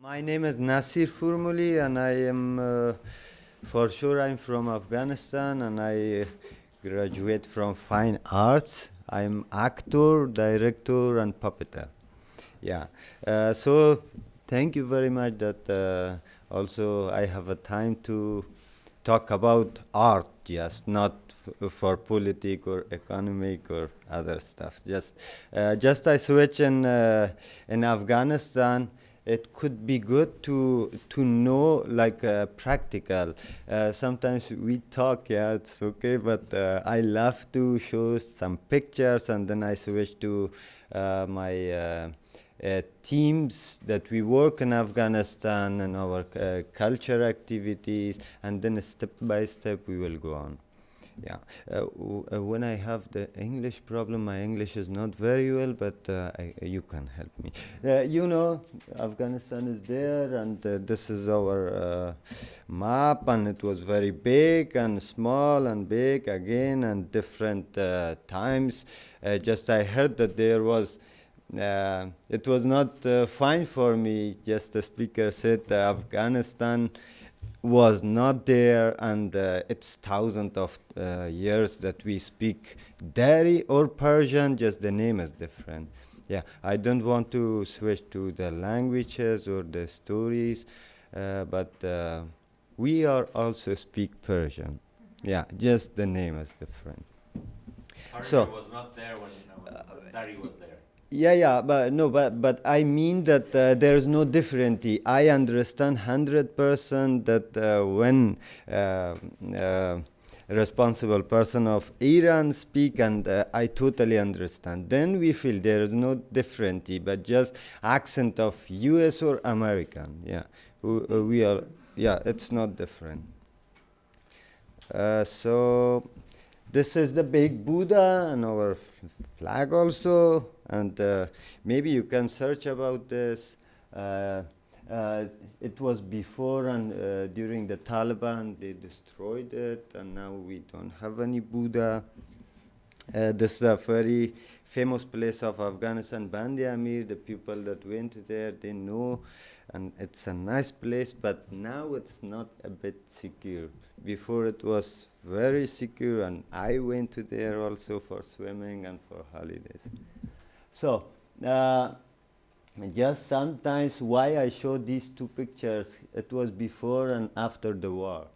My name is Nasir Formuli, and I am, for sure, I'm from Afghanistan, and I graduate from Fine Arts. I'm actor, director, and puppeteer. Yeah. So, thank you very much that also I have a time to talk about art, just not for politic or economic or other stuff. Just I switch in Afghanistan. It could be good to know like practical. Sometimes we talk, yeah, it's okay, but I love to show some pictures, and then I switch to my teams that we work in Afghanistan and our culture activities, and then step by step we will go on. Yeah. When I have the English problem, my English is not very well, but you can help me. You know, Afghanistan is there, and this is our map, and it was very big and small and big again, and different times. Just I heard that there was it was not fine for me. Just the speaker said Afghanistan was not there, and it's thousands of years that we speak Dari or Persian, just the name is different. Yeah, I don't want to switch to the languages or the stories, but we are also speak Persian. Yeah, just the name is different. Persian was not there when Dari was there. Yeah, but no, but I mean that there is no difference. I understand 100% that when responsible person of Iran speak, and I totally understand. Then we feel there is no difference, but just accent of U.S. or American. Yeah, we are. Yeah, it's not different. So this is the big Buddha and our flag also. And maybe you can search about this. It was before and during the Taliban, they destroyed it, and now we don't have any Buddha. This is a very famous place of Afghanistan, Bandi Amir. The people that went there, they know, and it's a nice place, but now it's not a bit secure. Before it was very secure, and I went to there also for swimming and for holidays. So, just sometimes why I show these two pictures, it was before and after the war.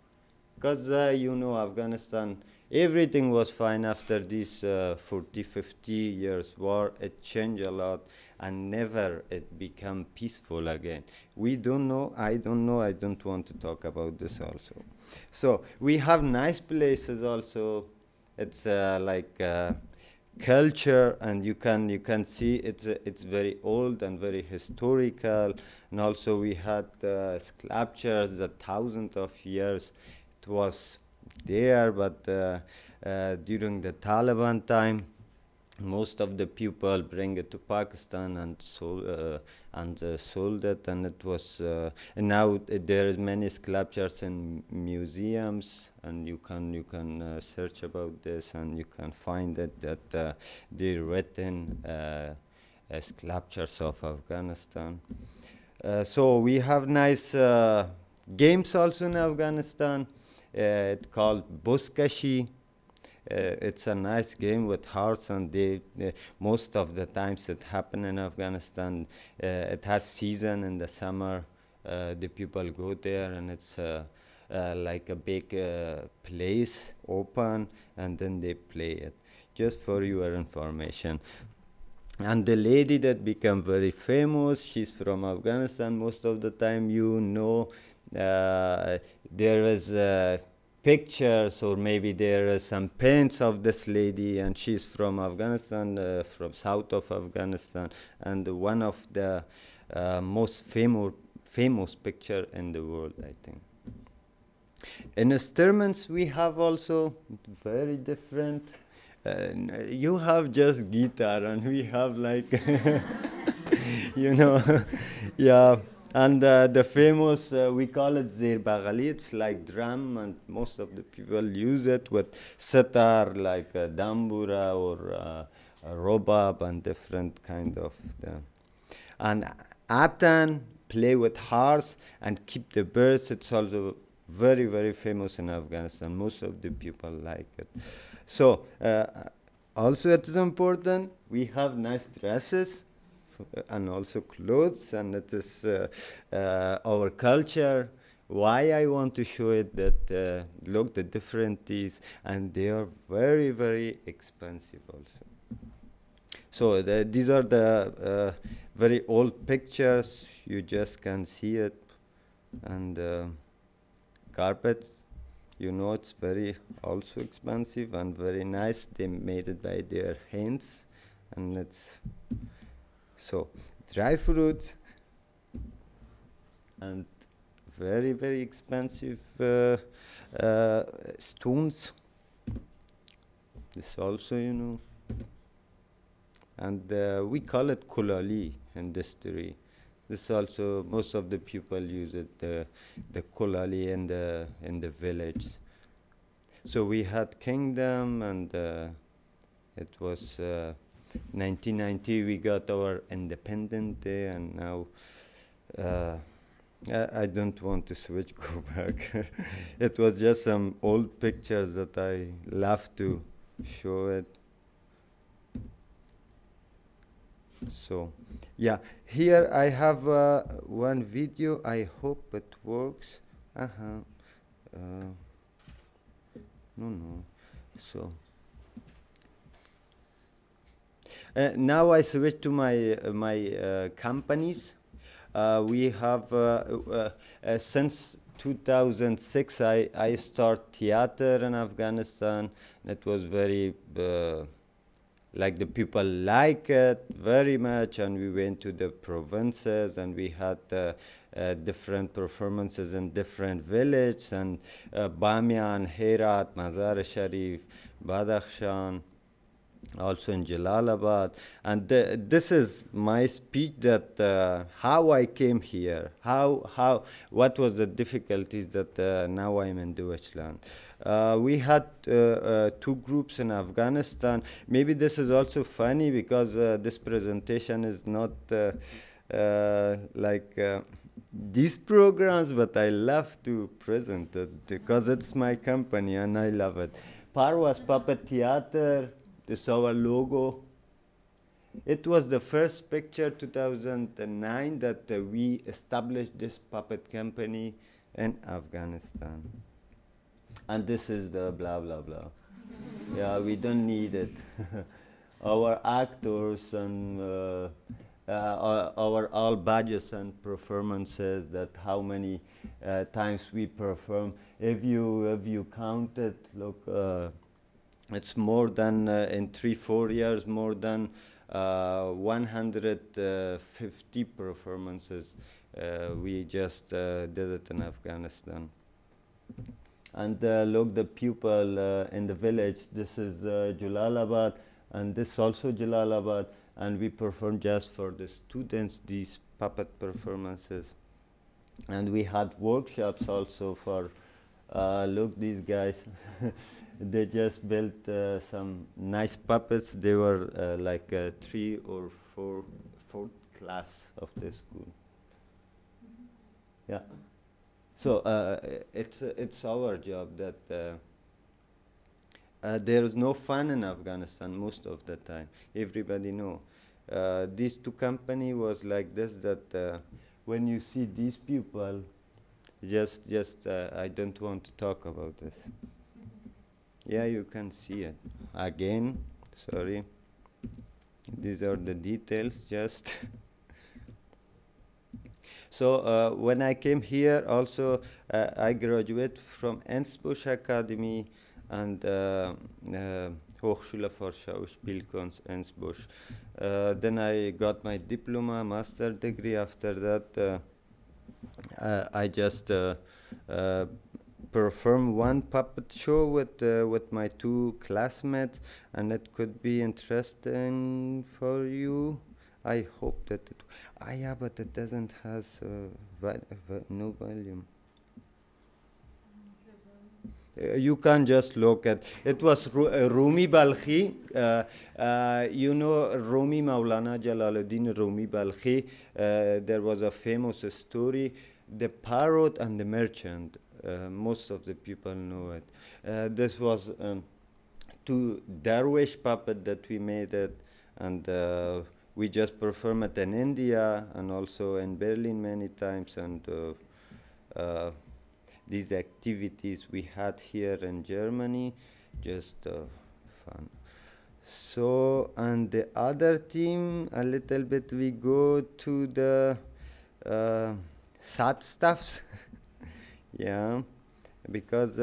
Because, you know, Afghanistan, everything was fine after this 40, 50 years war. It changed a lot, and never it became peaceful again. We don't know, I don't want to talk about this also. So, we have nice places also. It's like culture, and you can see it's very old and very historical, and also we had sculptures that thousands of years it was there, but during the Taliban time, most of the people bring it to Pakistan and sold it, and it was and now there is many sculptures in museums, and you can search about this, and you can find that they're written sculptures of Afghanistan. So we have nice games also in Afghanistan. It's called Buskashi. It's a nice game with hearts, and most of the times it happens in Afghanistan. It has season in the summer. The people go there, and it's like a big place, open, and then they play it. Just for your information. And the lady that became very famous, she's from Afghanistan. Most of the time, you know, there is pictures, or maybe there are some paints of this lady, and she's from Afghanistan, from south of Afghanistan, and one of the most famous picture in the world, I think. In instruments, we have also very different. You have just guitar, and we have like, you know, yeah. And the famous, we call it zir baghali, it's like drum, and most of the people use it with sitar, like dambura or robab, and different kind of. And atan, play with hearts and keep the birds. It's also very, very famous in Afghanistan. Most of the people like it. So also it is important, we have nice dresses and also clothes, and it is our culture. Why I want to show it that look the different teas, and they are very, very expensive also. So these are the very old pictures. You just can see it. And carpet, you know, it's very also expensive and very nice. They made it by their hands, and it's so dry fruit and very, very expensive stones. This also, you know, and we call it kulali in this history. This also, most of the people use it, the kulali in the village. So we had kingdom, and it was 1990 we got our independent day, and now I don't want to switch, go back. It was just some old pictures that I love to show it. So, yeah, here I have one video. I hope it works. No. So now I switch to my companies. We have since 2006 I start theater in Afghanistan. It was very like the people like it very much, and we went to the provinces, and we had different performances in different villages, and Bamiyan, Herat, Mazar Sharif, Badakhshan, also in Jalalabad. And this is my speech that how I came here, what was the difficulties that now I'm in Deutschland. We had two groups in Afghanistan. Maybe this is also funny because this presentation is not like these programs, but I love to present it because it's my company and I love it. Par was Puppet Theater. This is our logo. It was the first picture, 2009, that we established this puppet company in Afghanistan. And this is the blah, blah, blah. Yeah, we don't need it. Our actors and our all badges and performances, that how many times we perform. If you count it, look, it's more than, in 3-4 years, more than 150 performances. We just did it in Afghanistan. And look, the people in the village, this is Jalalabad, and this also Jalalabad, and we perform just for the students these puppet performances. And we had workshops also for, look, these guys. They just built some nice puppets. They were like 3 or 4th class of the school. Yeah. So it's our job that there is no fun in Afghanistan most of the time. Everybody know. These two company was like this, that when you see these people, just I don't want to talk about this. Yeah, you can see it. Again, sorry. These are the details, just. So when I came here, also I graduated from Ensbusch Academy and Hochschule für Schauspielkunst Ensbusch. Then I got my diploma, master degree. After that, I just perform one puppet show with my 2 classmates, and it could be interesting for you. I hope that it. Yeah, but it doesn't has no volume. you can just look at it. Was Rumi Balkhi, you know Rumi, Maulana Jalaluddin Rumi Balkhi. There was a famous story, the parrot and the merchant. Most of the people know it. This was two Darwish puppet that we made it, and we just performed it in India and also in Berlin many times, and these activities we had here in Germany, just fun. So, and the other team, a little bit we go to the sad stuffs. Yeah, because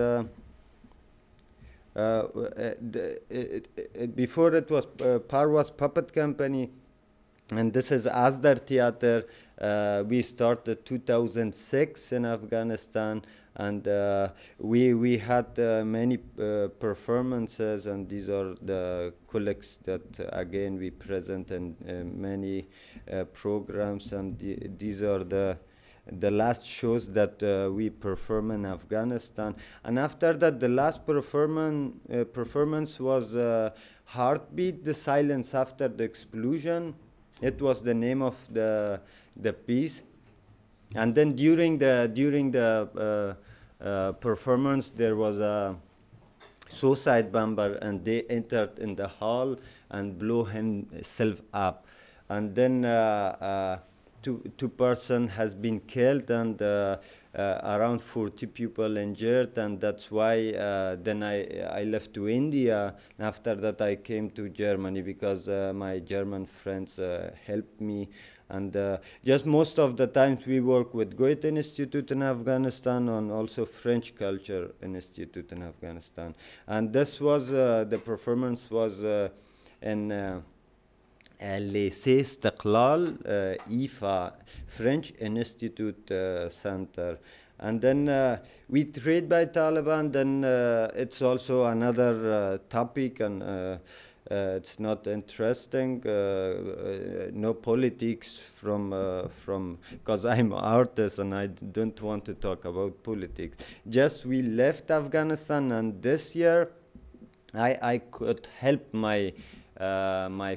before it was Parwas Puppet Company, and this is Asdar Theater. We started 2006 in Afghanistan, and we had many performances, and these are the collects that again we present in many programs, and these are the last shows that we perform in Afghanistan. And after that, the last performance was Heartbeat, the Silence After the Explosion. It was the name of the piece. And then during the performance, there was a suicide bomber, and they entered in the hall and blew himself up. And then two person has been killed, and around 40 people injured, and that's why then I left to India. And after that I came to Germany because my German friends helped me, and just most of the times we work with Goethe Institute in Afghanistan and also French Culture Institute in Afghanistan. And this was the performance was in Lycée Istiqlal, IFA, French Institute Center. And then we trade by Taliban, then it's also another topic, and it's not interesting, no politics from, because I'm an artist and I don't want to talk about politics. Just we left Afghanistan, and this year I could help my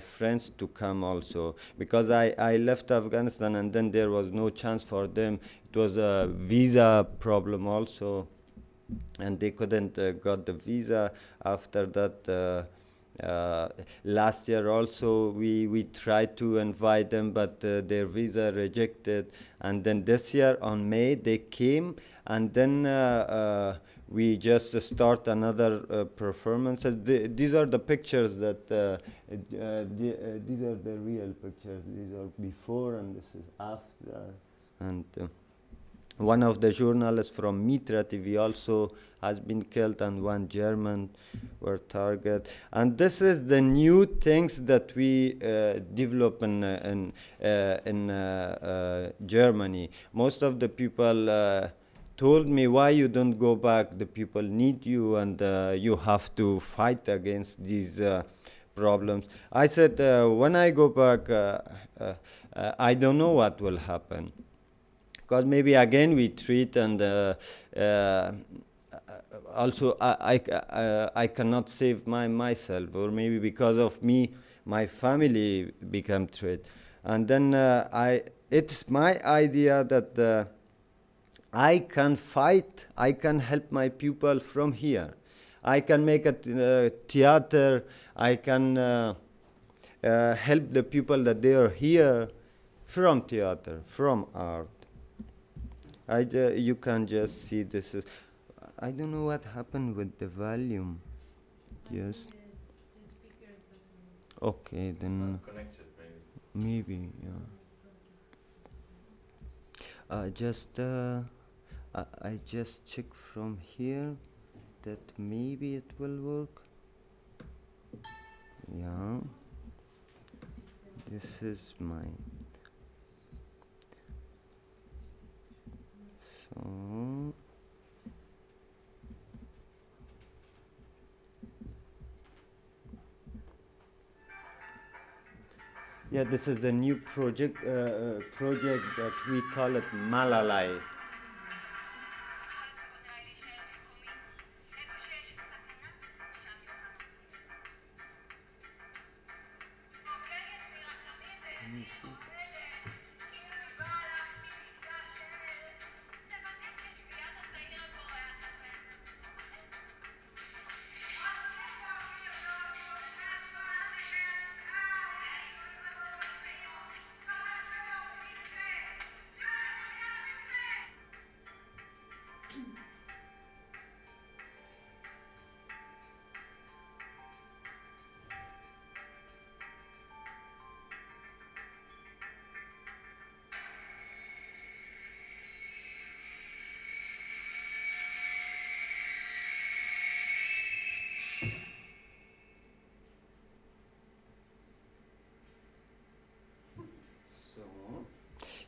friends to come also, because I left Afghanistan and then there was no chance for them. It was a visa problem also, and they couldn't got the visa. After that, last year also we tried to invite them, but their visa rejected. And then this year on May they came, and then we just start another performances. These are the pictures that these are the real pictures. These are before, and this is after. And one of the journalists from Mitra TV also has been killed, and one German were targeted. And this is the new things that we develop in Germany. Most of the people told me, why you don't go back? The people need you, and you have to fight against these problems. I said, when I go back, I don't know what will happen, because maybe again we treat, and also I cannot save myself, or maybe because of me my family become threat. And then it's my idea that I can fight, I can help my people from here. I can make a theater, I can help the people that they are here from theater, from art. You can just see this is, I don't know what happened with the volume. Yes. Okay, then Connected, maybe. yeah. I just check from here that maybe it will work. Yeah. This is mine. So yeah, this is a new project that we call it Malalai.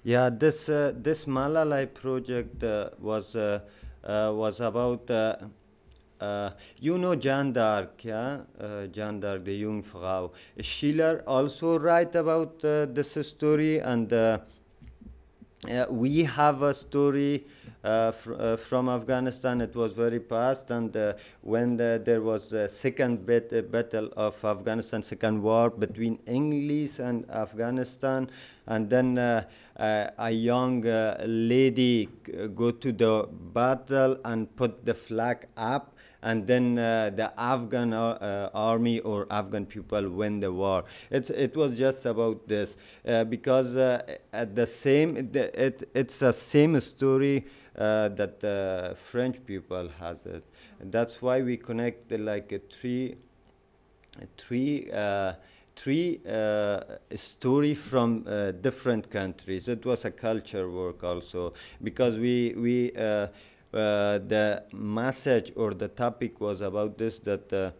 Yeah, this Malalai project was about you know Jeanne d'Arc, yeah, Jeanne d'Arc, the Jungfrau. Schiller also write about this story, and we have a story from Afghanistan. It was very past, and when there was a second battle of Afghanistan, second war between English and Afghanistan, and then a young lady go to the battle and put the flag up, and then the Afghan army or Afghan people win the war. It was just about this because at the same it's a same story that French people has it. And that's why we connect like three story from different countries. It was a culture work also because the message or the topic was about this, that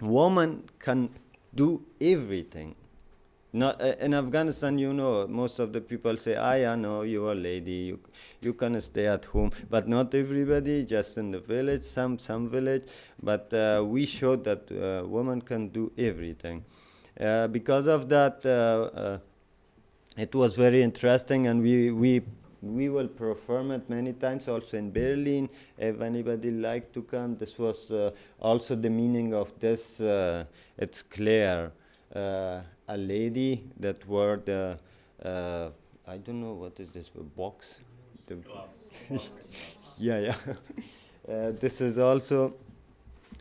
woman can do everything. Not in Afghanistan, you know, most of the people say, "I know you're a lady, you can stay at home," but not everybody. Just in the village, some village. But we showed that women can do everything. Because of that, it was very interesting, and we will perform it many times also in Berlin. If anybody like to come, this was also the meaning of this. It's clear. A lady that wore the I don't know what is this, a box. Yeah. This is also,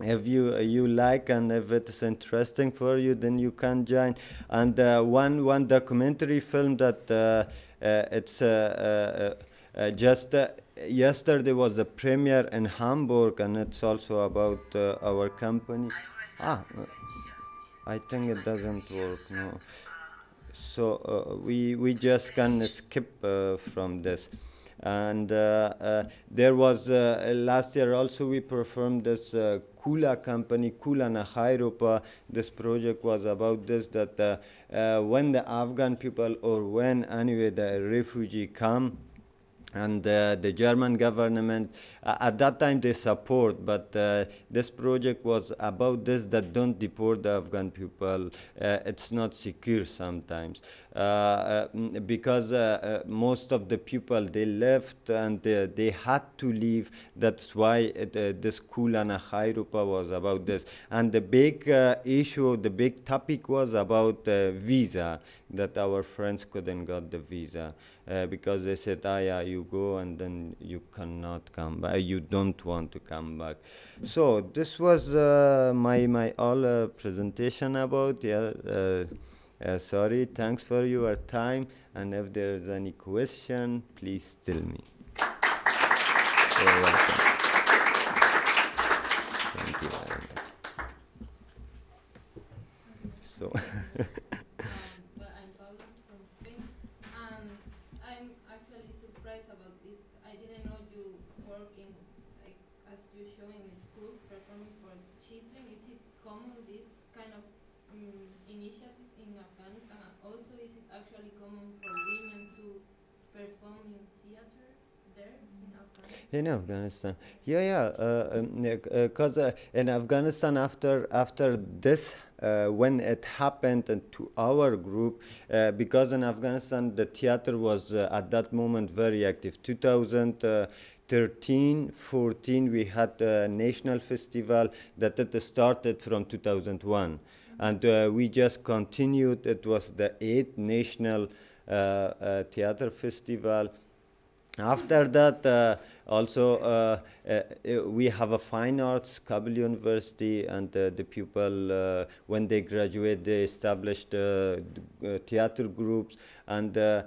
if you like and if it's interesting for you, then you can join. And one documentary film that it's just yesterday was a premiere in Hamburg, and it's also about our company. I think it doesn't work, no. So we just can skip from this. And there was last year also we performed this Kula company, Kula Nakhairopa. This project was about this, that when the Afghan people, or when anyway the refugee come, and the German government, at that time they support, but this project was about this, that don't deport the Afghan people. It's not secure sometimes. Because most of the people, they left and they had to leave. That's why this Kulana Khairupa was about this. And the big issue, the big topic was about visa, that our friends couldn't get the visa. Because they said, yeah, you go and then you cannot come back, you don't want to come back. So this was my all presentation about, sorry, thanks for your time, and if there's any question, please tell me. You're welcome. Thank you very much. So. In Afghanistan, because in Afghanistan, after this, when it happened to our group, because in Afghanistan the theater was at that moment very active. 2013, 14, we had a national festival that it started from 2001, and we just continued. It was the 8th national theater festival. After that, also we have a fine arts, Kabul University, and the people, when they graduate, they established theater groups, and there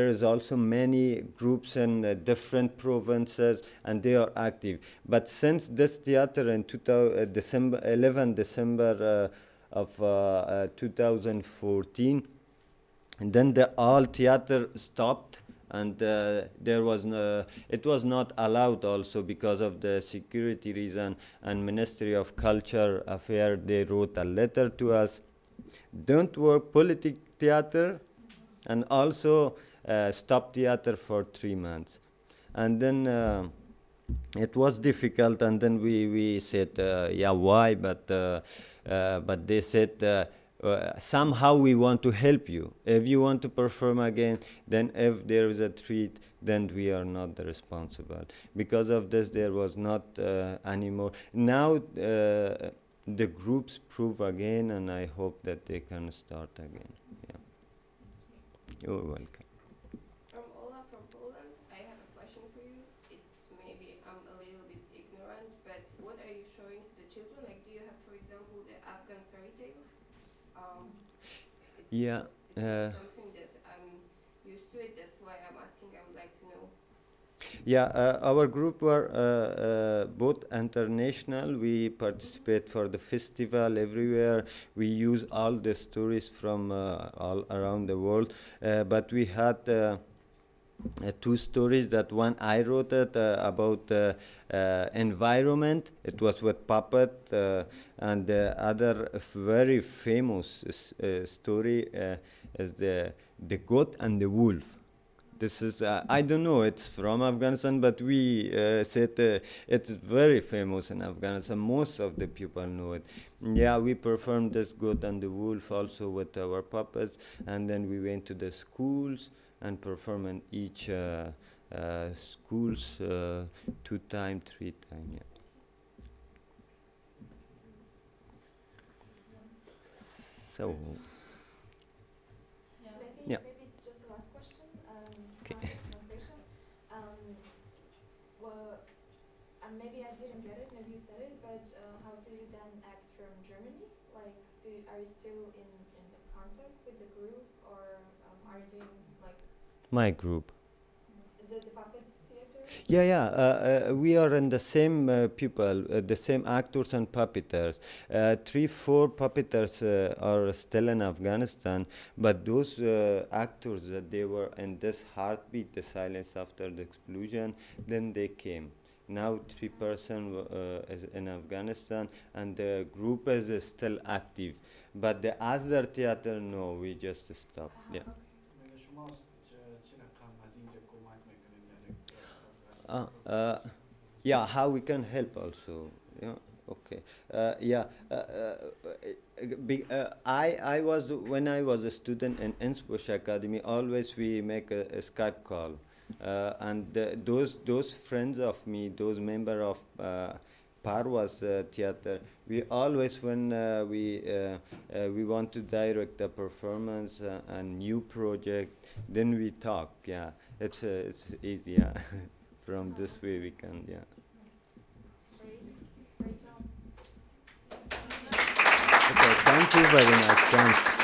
is also many groups in different provinces, and they are active. But since this theater in December 11 December of 2014, and then the all theater stopped, and there was no, it was not allowed also because of the security reason, and Ministry of Culture Affair, they wrote a letter to us, don't work Politic theater, and also stop theater for 3 months. And then it was difficult, and then we said, yeah, why? But they said, somehow we want to help you. If you want to perform again, then if there is a treat, then we are not the responsible. Because of this, there was not anymore. Now the groups prove again, and I hope that they can start again. Yeah. You're welcome. From Ola from Poland, I have a question for you. It's maybe I'm a little bit ignorant, but what are you showing to the children? Like, do you have, for example, the Afghan fairy tales? Yeah. It's something that I'm used to it. That's why I'm asking. I would like to know. Yeah, our group were both international. We participate for the festival everywhere. We use all the stories from all around the world. But we had 2 stories. That one I wrote it about environment. It was with puppet, and the other very famous story is the goat and the wolf. This is, I don't know, it's from Afghanistan, but we said it's very famous in Afghanistan. Most of the people know it. Yeah, we performed this goat and the wolf also with our puppets, and then we went to the schools and performed in each schools 2 times, 3 times. Yeah. So. Yeah. Maybe just the last question. Okay. Question. Well, maybe I didn't get it. Maybe you said it, but how do you then act from Germany? Like, are you still in contact with the group, or are you doing like My group. the puppet theater? Yeah, we are in the same people, the same actors and puppeteers. 3, 4 puppeteers are still in Afghanistan, but those actors that they were in this heartbeat, the silence after the explosion, then they came. Now 3 person is in Afghanistan, and the group is still active. But the other theater, no, we just stopped. Yeah. Yeah, how we can help also. Yeah, okay. I was, when I was a student in Innsbruck Academy, always we make a Skype call, and those friends of me, those member of Parwas theater, we always, when we want to direct a performance, a new project, then we talk. Yeah, it's easy. Yeah. From this way we can, yeah. Great job. Okay, thank you very much. Thanks.